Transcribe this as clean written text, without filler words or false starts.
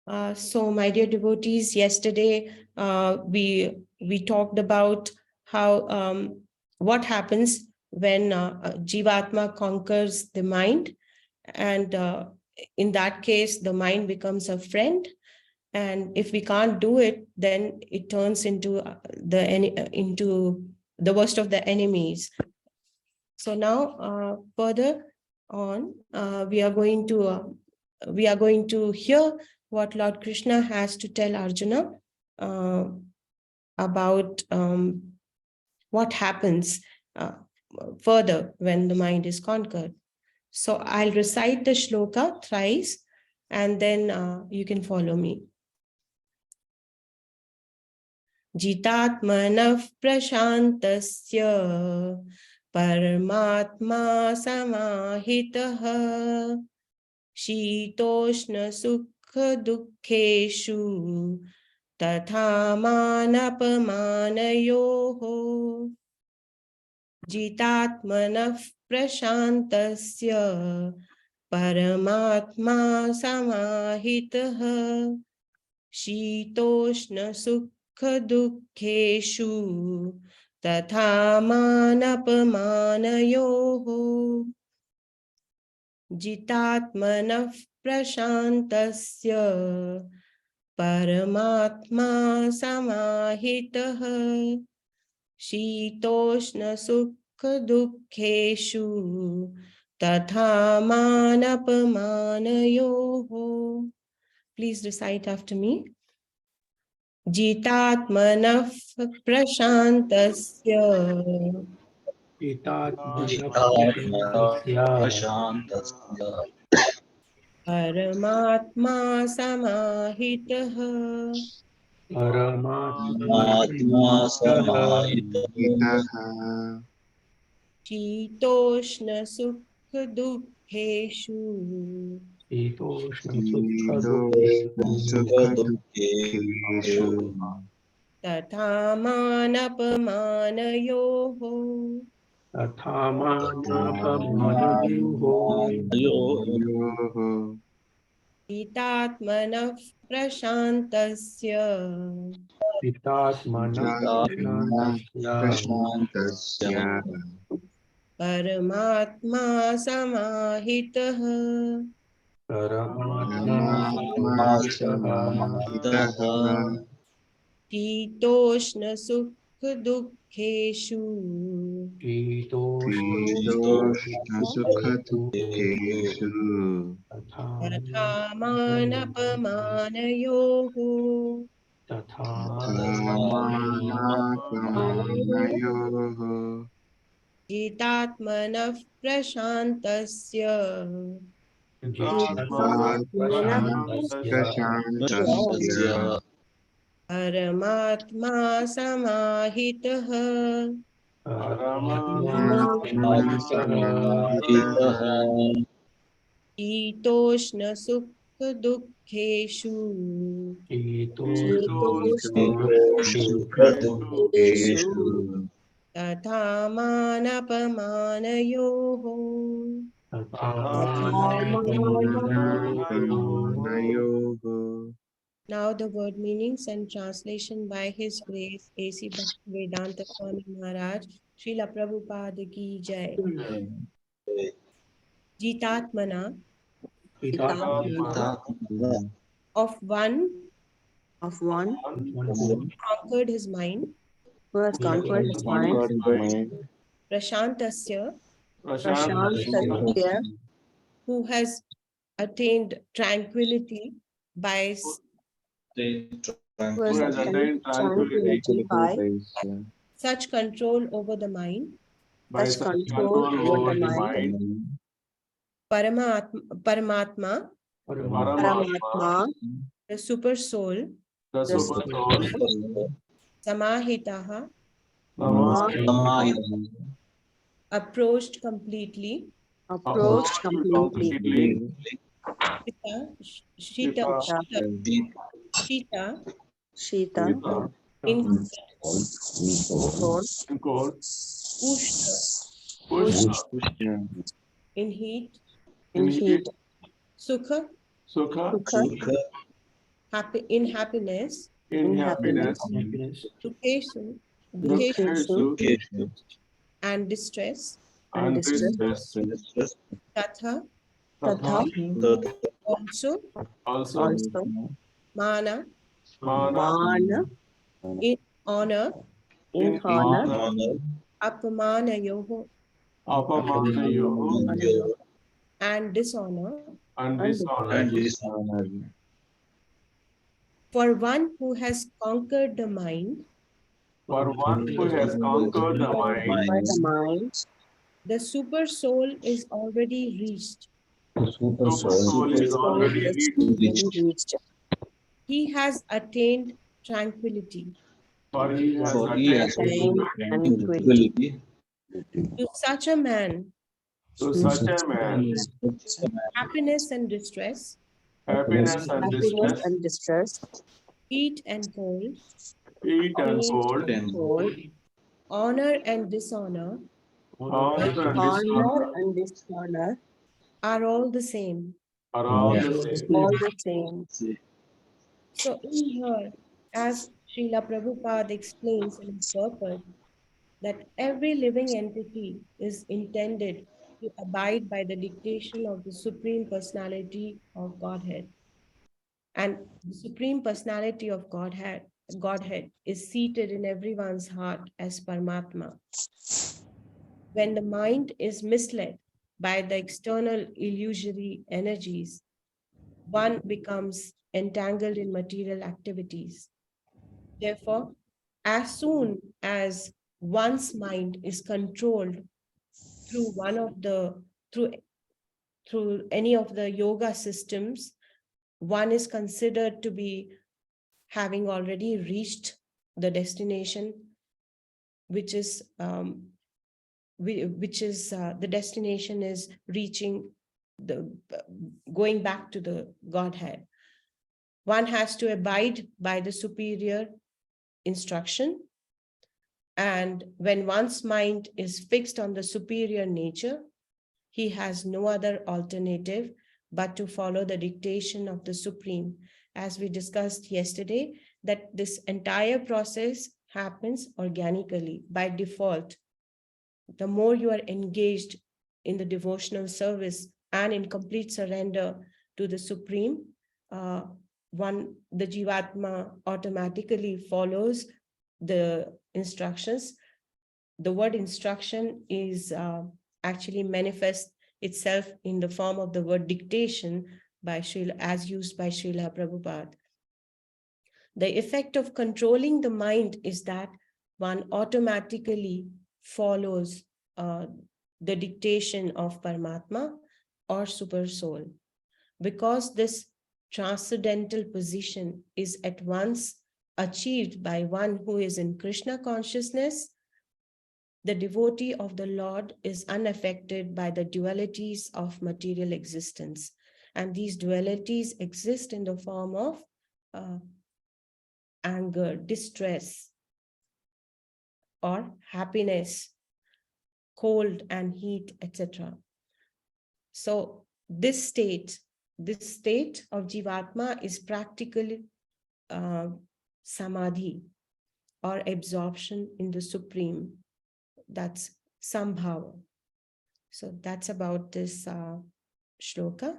So, my dear devotees, yesterday we talked about how what happens when Jivatma conquers the mind, and in that case, the mind becomes a friend. And if we can't do it, then it turns into the worst of the enemies. So now, further on, we are going to hear what Lord Krishna has to tell Arjuna about what happens further when the mind is conquered. So I'll recite the shloka thrice, and then you can follow me. Jitatmanah prashantasya Paramatma samahitah Shitoshna sukha dukkeshu Tatha manapamanayoho Jitatmanah prashantasya Paramatma samahitah Shitoshna sukha dukkeshu Tatha manapamanayoho Jitatmanah prashantasya Paramatma samahitah Shitoshna sukha dukkeshu Tatha manapamanayoho. Please recite after me. Jitatmanah prashantasya Paramatma samahitah Shitoshna sukha dukkeshu Tatha manapamanayoho Jitatmanah prashantasya Paramatma samahitah Shitoshna sukha dukkeshu Tatha manapamanayoho Jitatmanah prashantasya Paramatma samahitah Shitoshna sukha dukkeshu Tatha manapamanayoho. Now the word meanings and translation by His Grace A.C. Bhaktivedanta Swami Maharaj, Srila Prabhupada Ki Jai. Jitatmana, of one who conquered his mind, Prashantasya, who has attained tranquility by such control over the mind, Paramatma, the super soul, Samahitaha, approached completely, Shita, in cold, Ushna, in heat, Sukha, in happiness, education, and distress, tatha, also, mana, in honor, apamana yoho, and dishonor. For one who has conquered the mind, the super soul is already reached. He has attained tranquility. To such a man, happiness and distress, heat and cold, honor and dishonor are all the same. So in here, as Srila Prabhupada explains in his purport, that every living entity is intended to abide by the dictation of the Supreme Personality of Godhead. And the Supreme Personality of Godhead is seated in everyone's heart as Paramatma. When the mind is misled by the external illusory energies, one becomes entangled in material activities. Therefore, as soon as one's mind is controlled through one of the through any of the yoga systems, one is considered to be having already reached the destination, which is the destination is reaching the going back to the Godhead. One has to abide by the superior instruction, and when one's mind is fixed on the superior nature, he has no other alternative but to follow the dictation of the Supreme. As we discussed yesterday, that this entire process happens organically by default. The more you are engaged in the devotional service and in complete surrender to the Supreme, the Jivatma automatically follows the instructions. The word instruction is actually manifests itself in the form of the word dictation as used by Srila Prabhupada. The effect of controlling the mind is that one automatically follows the dictation of Paramatma or Super Soul. Because this transcendental position is at once achieved by one who is in Krishna consciousness, the devotee of the Lord is unaffected by the dualities of material existence. And these dualities exist in the form of anger, distress, or happiness, cold and heat, etc. So this state of Jivatma is practically samadhi or absorption in the Supreme. That's sambhava. So that's about this shloka.